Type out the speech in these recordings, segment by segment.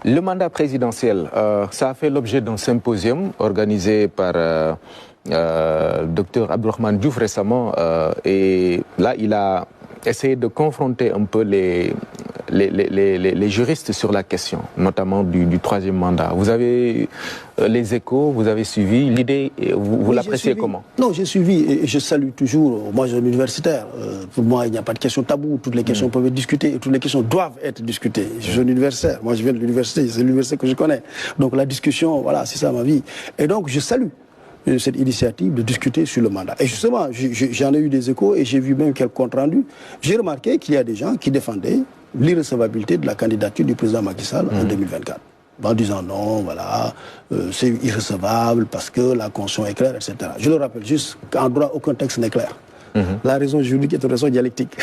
Le mandat présidentiel, ça a fait l'objet d'un symposium organisé par Dr Abdourahmane Diouf récemment. Et là, il a essayé de confronter un peu les juristes sur la question, notamment du troisième mandat. Vous avez les échos, vous avez suivi. L'idée, vous l'appréciez comment? Non, j'ai suivi et je salue toujours. Moi, je suis universitaire. Pour moi, il n'y a pas de question taboue. Toutes les questions peuvent être discutées et toutes les questions doivent être discutées. Je suis un universitaire. Moi, je viens de l'université. C'est l'université que je connais. Donc, la discussion, voilà, c'est ça ma vie. Et donc, je salue cette initiative de discuter sur le mandat. Et justement, j'en ai eu des échos et j'ai vu même quelques comptes rendus. J'ai remarqué qu'il y a des gens qui défendaient l'irrecevabilité de la candidature du président Macky Sall en 2024. En disant non, voilà, c'est irrecevable parce que la Constitution est claire, etc. Je le rappelle juste qu'en droit, aucun texte n'est clair. La raison juridique est une raison dialectique.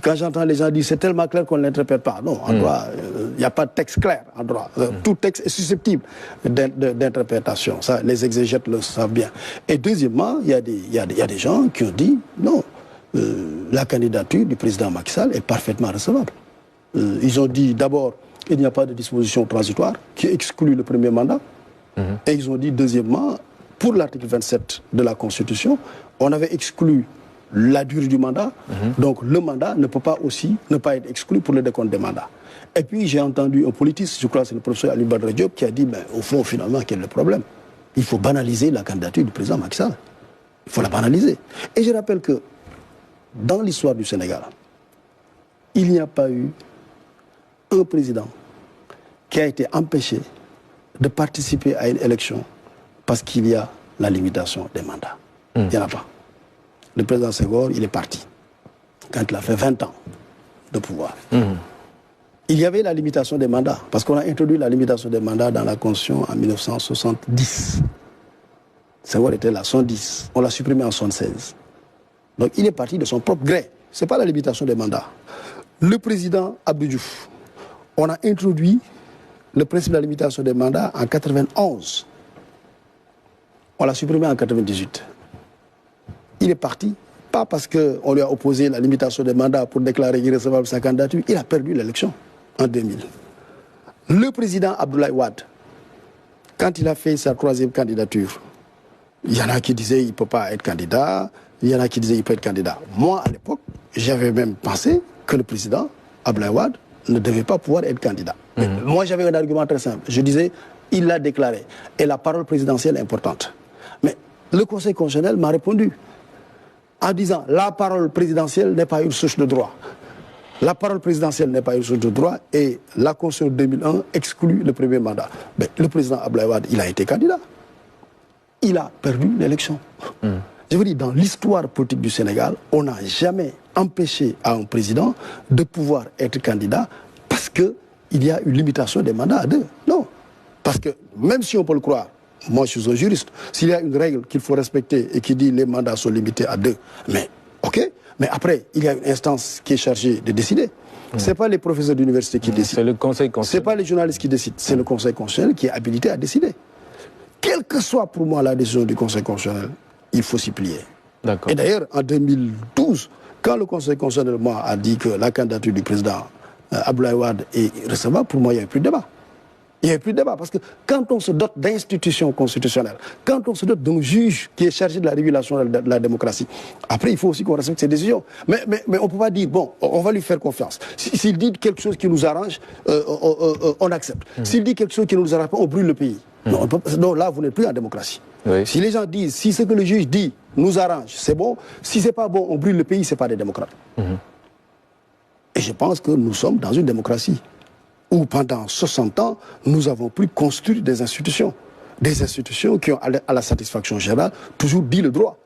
Quand j'entends les gens dire c'est tellement clair qu'on ne l'interprète pas. Non, en droit, il n'y a pas de texte clair en droit. Tout texte est susceptible d'interprétation. Ça, les exégètes le savent bien. Et deuxièmement, il y a des gens qui ont dit non, la candidature du président Macky Sall est parfaitement recevable. Ils ont dit d'abord il n'y a pas de disposition transitoire qui exclut le premier mandat. Et ils ont dit deuxièmement, pour l'article 27 de la Constitution, on avait exclu la durée du mandat, donc le mandat ne peut pas aussi ne pas être exclu pour le décompte des mandats. Et puis j'ai entendu un politiste, je crois que c'est le professeur Ali Badra Diop, qui a dit, ben, au fond, finalement, quel est le problème? Il faut banaliser la candidature du président Macky Sall. Il faut la banaliser. Et je rappelle que dans l'histoire du Sénégal, il n'y a pas eu un président qui a été empêché de participer à une élection parce qu'il y a la limitation des mandats. Il n'y en a pas. Le président Senghor, il est parti quand il a fait 20 ans de pouvoir. Il y avait la limitation des mandats, parce qu'on a introduit la limitation des mandats dans la Constitution en 1970. Senghor était là, 110. On l'a supprimé en 76. Donc il est parti de son propre gré. Ce n'est pas la limitation des mandats. Le président Abdou Diouf, on a introduit le principe de la limitation des mandats en 91. On l'a supprimé en 98. Il est parti, pas parce qu'on lui a opposé la limitation des mandats pour déclarer irrecevable sa candidature, il a perdu l'élection en 2000. Le président Abdoulaye Wade, quand il a fait sa troisième candidature, il y en a qui disaient qu'il ne peut pas être candidat, il y en a qui disaient qu'il peut être candidat. Moi, à l'époque, j'avais même pensé que le président Abdoulaye Wade ne devait pas pouvoir être candidat. Moi, j'avais un argument très simple. Je disais, il l'a déclaré. Et la parole présidentielle est importante. Mais le Conseil constitutionnel m'a répondu en disant, la parole présidentielle n'est pas une source de droit. La parole présidentielle n'est pas une source de droit et la Constitution de 2001 exclut le premier mandat. Mais le président Abdoulaye Wade, il a été candidat. Il a perdu l'élection. Je veux dire, dans l'histoire politique du Sénégal, on n'a jamais empêché à un président de pouvoir être candidat parce qu'il y a une limitation des mandats à 2. Non. Parce que même si on peut le croire, moi je suis un juriste, s'il y a une règle qu'il faut respecter et qui dit les mandats sont limités à 2, mais ok, mais après il y a une instance qui est chargée de décider. Ce n'est pas les professeurs d'université qui décident. C'est le Conseil constitutionnel. Ce n'est pas les journalistes qui décident, c'est le Conseil constitutionnel qui est habilité à décider. Quelle que soit pour moi la décision du Conseil constitutionnel, il faut s'y plier. Et d'ailleurs, en 2012, quand le Conseil constitutionnel a dit que la candidature du président Abdoulaye Wade est recevable, pour moi, il n'y avait plus de débat. Il n'y avait plus de débat, parce que quand on se dote d'institutions constitutionnelles, quand on se dote d'un juge qui est chargé de la régulation de la démocratie, après, il faut aussi qu'on respecte ses décisions. Mais on ne peut pas dire, bon, on va lui faire confiance. S'il dit quelque chose qui nous arrange, on accepte. S'il dit quelque chose qui ne nous arrange pas, on brûle le pays. Non, là, vous n'êtes plus en démocratie. Si les gens disent, si ce que le juge dit nous arrange, c'est bon. Si ce n'est pas bon, on brûle le pays, ce n'est pas des démocrates. Et je pense que nous sommes dans une démocratie où pendant 60 ans, nous avons pu construire des institutions. Des institutions qui ont, à la satisfaction générale, toujours dit le droit.